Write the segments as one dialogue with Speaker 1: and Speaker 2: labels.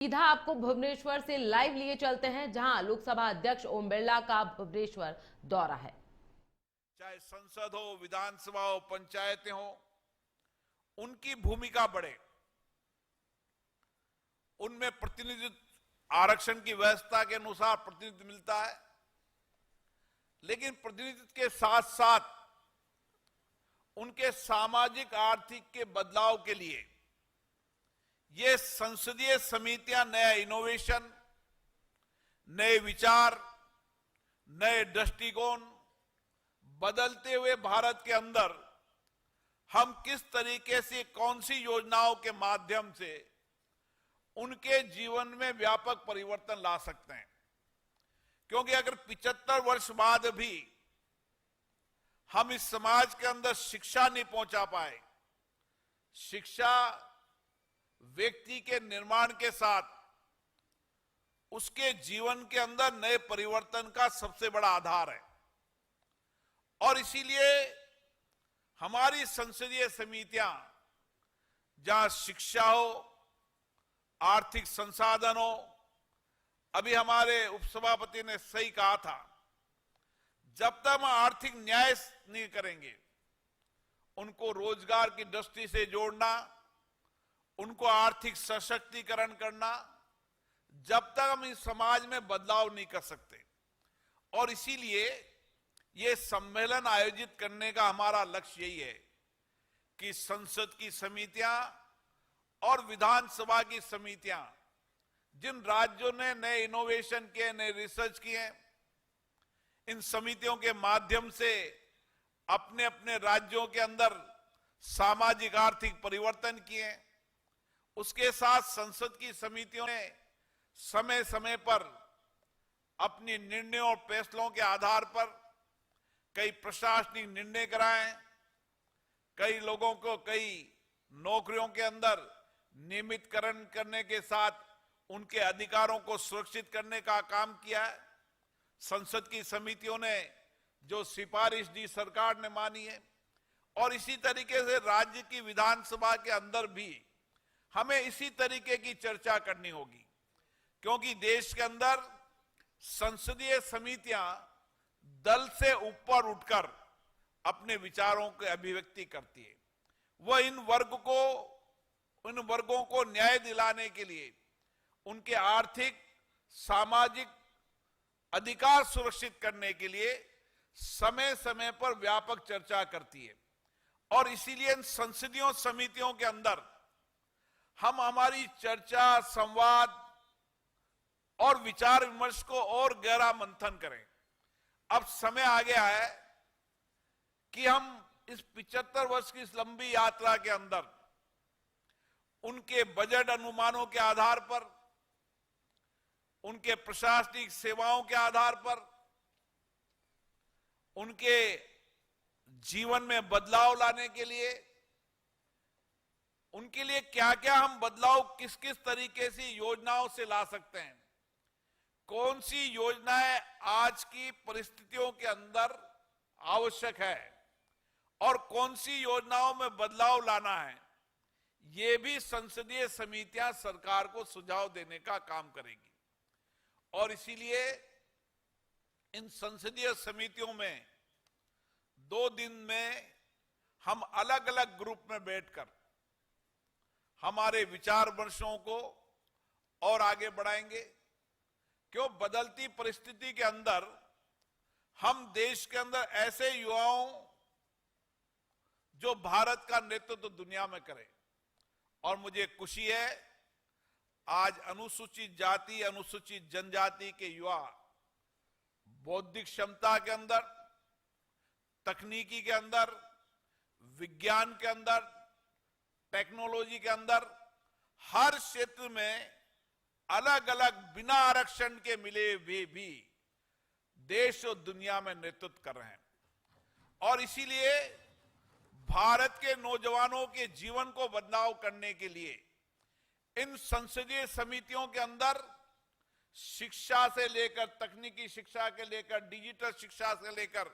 Speaker 1: सीधा आपको भुवनेश्वर से लाइव लिए चलते हैं, जहां लोकसभा अध्यक्ष ओम बिरला का भुवनेश्वर दौरा है।
Speaker 2: चाहे संसद हो, विधानसभा हो, पंचायतें हो, उनकी भूमिका बढ़े, उनमें प्रतिनिधित्व आरक्षण की व्यवस्था के अनुसार प्रतिनिधित्व मिलता है, लेकिन प्रतिनिधित्व के साथ साथ उनके सामाजिक आर्थिक के बदलाव के लिए ये संसदीय समितियां नया इनोवेशन, नए विचार, नए दृष्टिकोण, बदलते हुए भारत के अंदर हम किस तरीके से कौन सी योजनाओं के माध्यम से उनके जीवन में व्यापक परिवर्तन ला सकते हैं। क्योंकि अगर 75 वर्ष बाद भी हम इस समाज के अंदर शिक्षा नहीं पहुंचा पाए, शिक्षा व्यक्ति के निर्माण के साथ उसके जीवन के अंदर नए परिवर्तन का सबसे बड़ा आधार है, और इसीलिए हमारी संसदीय समितियां जहां शिक्षा हो, आर्थिक संसाधन हो, अभी हमारे उपसभापति ने सही कहा था, जब तक हम आर्थिक न्याय नहीं करेंगे, उनको रोजगार की दृष्टि से जोड़ना, उनको आर्थिक सशक्तिकरण करना, जब तक हम इस समाज में बदलाव नहीं कर सकते। और इसीलिए ये सम्मेलन आयोजित करने का हमारा लक्ष्य यही है कि संसद की समितियां और विधानसभा की समितियां, जिन राज्यों ने नए इनोवेशन किए, नए रिसर्च किए, इन समितियों के माध्यम से अपने अपने राज्यों के अंदर सामाजिक आर्थिक परिवर्तन किए। उसके साथ संसद की समितियों ने समय समय पर अपनी निर्णयों और फैसलों के आधार पर कई प्रशासनिक निर्णय कराए, कई लोगों को कई नौकरियों के अंदर नियमितकरण करने के साथ उनके अधिकारों को सुरक्षित करने का काम किया है। संसद की समितियों ने जो सिफारिश दी, सरकार ने मानी है, और इसी तरीके से राज्य की विधानसभा के अंदर भी हमें इसी तरीके की चर्चा करनी होगी, क्योंकि देश के अंदर संसदीय समितियां दल से ऊपर उठकर अपने विचारों की अभिव्यक्ति करती है। वह इन वर्गों को न्याय दिलाने के लिए, उनके आर्थिक सामाजिक अधिकार सुरक्षित करने के लिए समय समय पर व्यापक चर्चा करती है। और इसीलिए इन संसदीय समितियों के अंदर हम हमारी चर्चा, संवाद और विचार विमर्श को और गहरा मंथन करें। अब समय आ गया है कि हम इस 75 वर्ष की इस लंबी यात्रा के अंदर उनके बजट अनुमानों के आधार पर, उनके प्रशासनिक सेवाओं के आधार पर, उनके जीवन में बदलाव लाने के लिए, उनके लिए क्या क्या हम बदलाव किस किस तरीके से योजनाओं से ला सकते हैं, कौन सी योजनाएं आज की परिस्थितियों के अंदर आवश्यक है और कौन सी योजनाओं में बदलाव लाना है, ये भी संसदीय समितियां सरकार को सुझाव देने का काम करेगी। और इसीलिए इन संसदीय समितियों में 2 दिन में हम अलग अलग ग्रुप में बैठकर हमारे विचार विमर्शों को और आगे बढ़ाएंगे। क्यों बदलती परिस्थिति के अंदर हम देश के अंदर ऐसे युवाओं जो भारत का नेतृत्व दुनिया में करें। और मुझे खुशी है आज अनुसूचित जाति, अनुसूचित जनजाति के युवा बौद्धिक क्षमता के अंदर, तकनीकी के अंदर, विज्ञान के अंदर, टेक्नोलॉजी के अंदर, हर क्षेत्र में अलग अलग बिना आरक्षण के मिले हुए भी देश और दुनिया में नेतृत्व कर रहे हैं। और इसीलिए भारत के नौजवानों के जीवन को बदलाव करने के लिए इन संसदीय समितियों के अंदर शिक्षा से लेकर, तकनीकी शिक्षा के लेकर, डिजिटल शिक्षा से लेकर,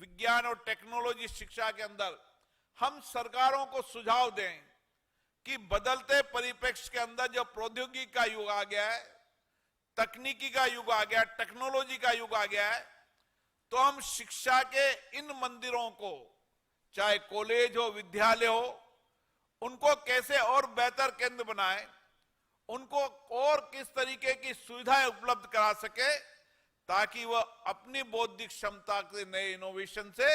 Speaker 2: विज्ञान और टेक्नोलॉजी शिक्षा के अंदर हम सरकारों को सुझाव दें कि बदलते परिप्रेक्ष्य के अंदर जो प्रौद्योगिकी का युग आ गया है, तकनीकी का युग आ गया, टेक्नोलॉजी का युग आ गया है, तो हम शिक्षा के इन मंदिरों को, चाहे कॉलेज हो, विद्यालय हो, उनको कैसे और बेहतर केंद्र बनाएं, उनको और किस तरीके की सुविधाएं उपलब्ध करा सके, ताकि वह अपनी बौद्धिक क्षमता के नए इनोवेशन से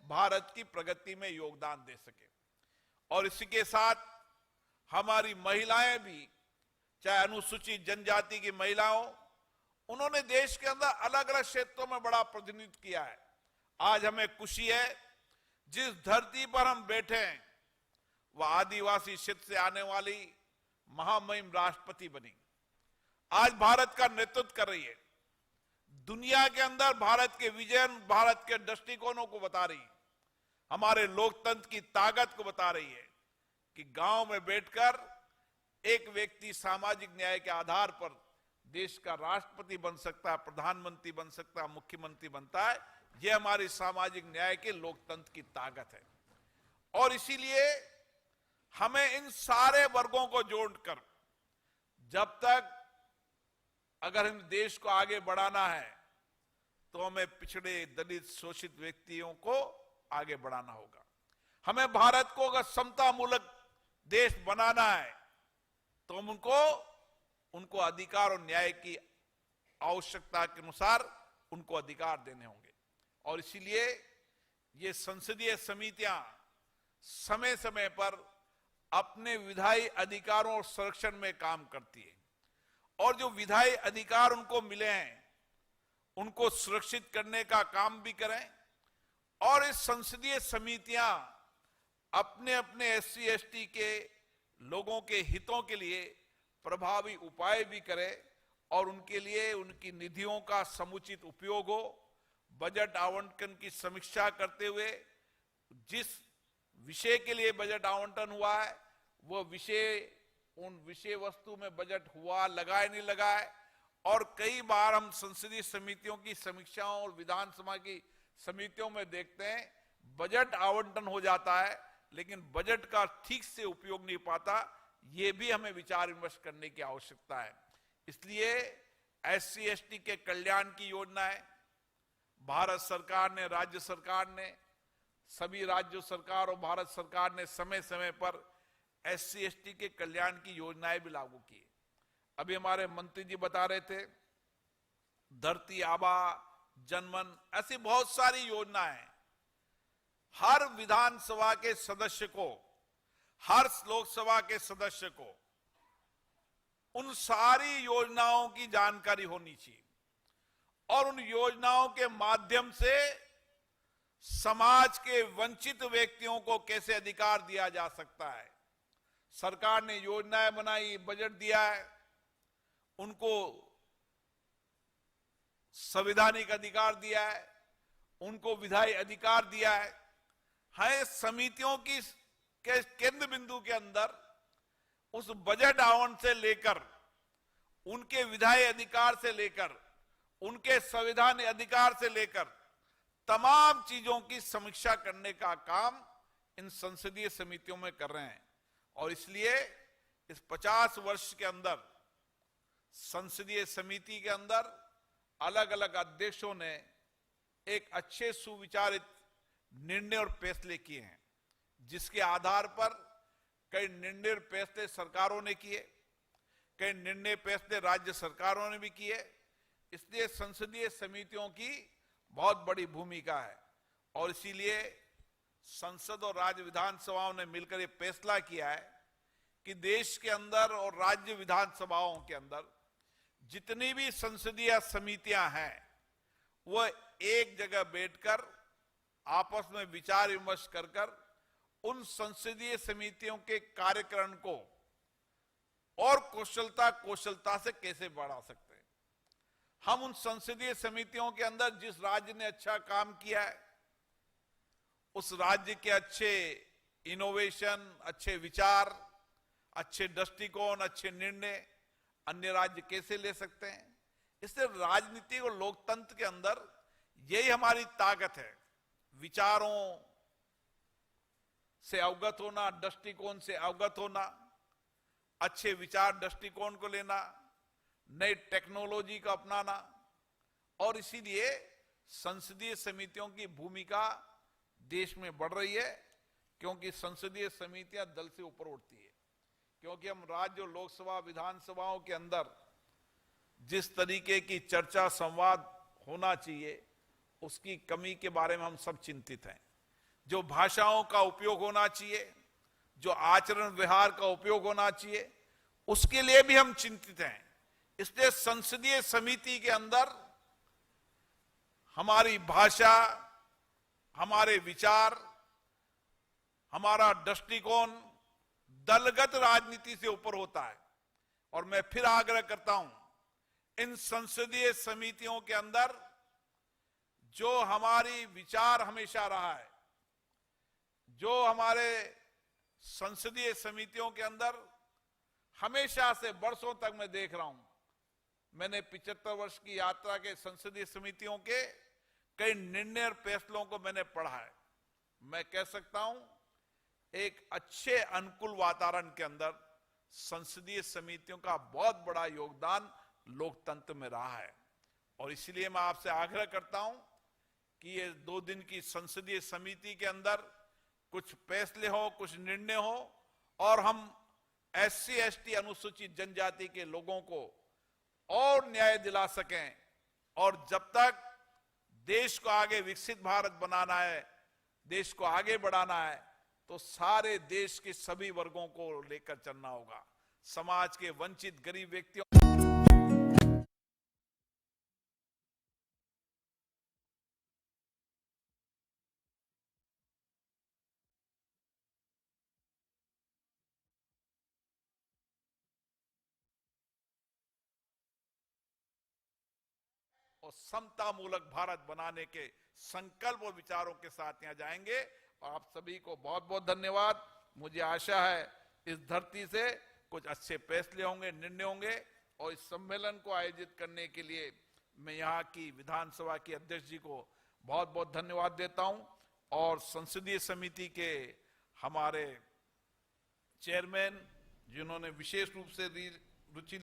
Speaker 2: भारत की प्रगति में योगदान दे सके। और इसी के साथ हमारी महिलाएं भी, चाहे अनुसूचित जनजाति की महिलाओं, उन्होंने देश के अंदर अलग अलग क्षेत्रों में बड़ा प्रतिनिधित्व किया है। आज हमें खुशी है, जिस धरती पर हम बैठे हैं वह आदिवासी क्षेत्र से आने वाली महामहिम राष्ट्रपति बनी, आज भारत का नेतृत्व कर रही है, दुनिया के अंदर भारत के विजन, भारत के दृष्टिकोणों को बता रही है, हमारे लोकतंत्र की ताकत को बता रही है कि गांव में बैठकर एक व्यक्ति सामाजिक न्याय के आधार पर देश का राष्ट्रपति बन सकता है, प्रधानमंत्री बन सकता है, मुख्यमंत्री बनता है। यह हमारी सामाजिक न्याय के लोकतंत्र की ताकत है। और इसीलिए हमें इन सारे वर्गों को जोड़कर, जब तक अगर हम देश को आगे बढ़ाना है तो हमें पिछड़े, दलित, शोषित व्यक्तियों को आगे बढ़ाना होगा। हमें भारत को अगर समतामूलक देश बनाना है तो हम उनको अधिकार और न्याय की आवश्यकता के अनुसार उनको अधिकार देने होंगे। और इसीलिए ये संसदीय समितियां समय समय पर अपने विधायी अधिकारों और संरक्षण में काम करती है, और जो विधायी अधिकार उनको मिले हैं उनको सुरक्षित करने का काम भी करें। और इस संसदीय समितियां अपने अपने एससी एसटी के लोगों के हितों के लिए प्रभावी उपाय भी करें, और उनके लिए उनकी निधियों का समुचित उपयोग हो। बजट आवंटन की समीक्षा करते हुए जिस विषय के लिए बजट आवंटन हुआ है वो विषय, उन विषय वस्तु में बजट हुआ, लगाए नहीं लगाए। और कई बार हम संसदीय समितियों की समीक्षाओं और विधानसभा की समितियों में देखते हैं बजट आवंटन हो जाता है लेकिन बजट का ठीक से उपयोग नहीं पाता। ये भी हमें विचार विमर्श करने की आवश्यकता है। इसलिए एससी एसटी के कल्याण की योजनाएं भारत सरकार ने, राज्य सरकार ने, सभी राज्य सरकार और भारत सरकार ने समय समय पर एससी एसटी के कल्याण की योजनाएं भी लागू की। अभी हमारे मंत्री जी बता रहे थे, धरती आबा, जनमन, ऐसी बहुत सारी योजनाएं हर विधानसभा के सदस्य को, हर लोकसभा के सदस्य को उन सारी योजनाओं की जानकारी होनी चाहिए, और उन योजनाओं के माध्यम से समाज के वंचित व्यक्तियों को कैसे अधिकार दिया जा सकता है। सरकार ने योजनाएं बनाई, बजट दिया है, उनको संवैधानिक अधिकार दिया है, उनको विधायी अधिकार दिया है। है समितियों की के केंद्र बिंदु के अंदर उस बजट आवंटन से लेकर, उनके विधायी अधिकार से लेकर, उनके संवैधानिक अधिकार से लेकर तमाम चीजों की समीक्षा करने का काम इन संसदीय समितियों में कर रहे हैं। और इसलिए इस 50 वर्ष के अंदर संसदीय समिति के अंदर अलग अलग अध्यक्षों ने एक अच्छे सुविचारित निर्णय और फैसले किए हैं, जिसके आधार पर कई निर्णय फैसले सरकारों ने किए, कई निर्णय फैसले राज्य सरकारों ने भी किए। इसलिए संसदीय समितियों की बहुत बड़ी भूमिका है, और इसीलिए संसद और राज्य विधानसभाओं ने मिलकर यह फैसला किया है कि देश के अंदर और राज्य विधानसभाओं के अंदर जितनी भी संसदीय समितियां हैं वो एक जगह बैठकर आपस में विचार विमर्श कर उन संसदीय समितियों के कार्यक्रम को और कौशलता से कैसे बढ़ा सकते हैं। हम उन संसदीय समितियों के अंदर जिस राज्य ने अच्छा काम किया है उस राज्य के अच्छे इनोवेशन, अच्छे विचार, अच्छे दृष्टिकोण, अच्छे निर्णय अन्य राज्य कैसे ले सकते हैं। इससे राजनीति और लोकतंत्र के अंदर यही हमारी ताकत है, विचारों से अवगत होना, दृष्टिकोण से अवगत होना, अच्छे विचार दृष्टिकोण को लेना, नई टेक्नोलॉजी का अपनाना, और इसीलिए संसदीय समितियों की भूमिका देश में बढ़ रही है, क्योंकि संसदीय समितियां दल से ऊपर उठती है। क्योंकि हम राज्य लोकसभा विधानसभाओं के अंदर जिस तरीके की चर्चा संवाद होना चाहिए, उसकी कमी के बारे में हम सब चिंतित हैं। जो भाषाओं का उपयोग होना चाहिए, जो आचरण व्यवहार का उपयोग होना चाहिए, उसके लिए भी हम चिंतित हैं। इसलिए संसदीय समिति के अंदर हमारी भाषा, हमारे विचार, हमारा दृष्टिकोण दलगत राजनीति से ऊपर होता है। और मैं फिर आग्रह करता हूं, इन संसदीय समितियों के अंदर जो हमारी विचार हमेशा रहा है, जो हमारे संसदीय समितियों के अंदर हमेशा से वर्षों तक मैं देख रहा हूं, मैंने 75 वर्ष की यात्रा के संसदीय समितियों के कई निर्णय और फैसलों को मैंने पढ़ा है। मैं कह सकता हूं, एक अच्छे अनुकूल वातावरण के अंदर संसदीय समितियों का बहुत बड़ा योगदान लोकतंत्र में रहा है। और इसलिए मैं आपसे आग्रह करता हूं कि ये 2 दिन की संसदीय समिति के अंदर कुछ फैसले हो, कुछ निर्णय हो, और हम SC ST अनुसूचित जनजाति के लोगों को और न्याय दिला सकें। और जब तक देश को आगे विकसित भारत बनाना है, देश को आगे बढ़ाना है, तो सारे देश के सभी वर्गों को लेकर चलना होगा। समाज के वंचित गरीब व्यक्तियों और समता मूलक भारत बनाने के संकल्प और विचारों के साथ यहां जाएंगे। और आप सभी को बहुत बहुत धन्यवाद। मुझे आशा है इस धरती से कुछ अच्छे फैसले होंगे, निर्णय होंगे। और इस सम्मेलन को आयोजित करने के लिए मैं यहाँ की विधानसभा के अध्यक्ष जी को बहुत बहुत धन्यवाद देता हूं, और संसदीय समिति के हमारे चेयरमैन जिन्होंने विशेष रूप से रुचि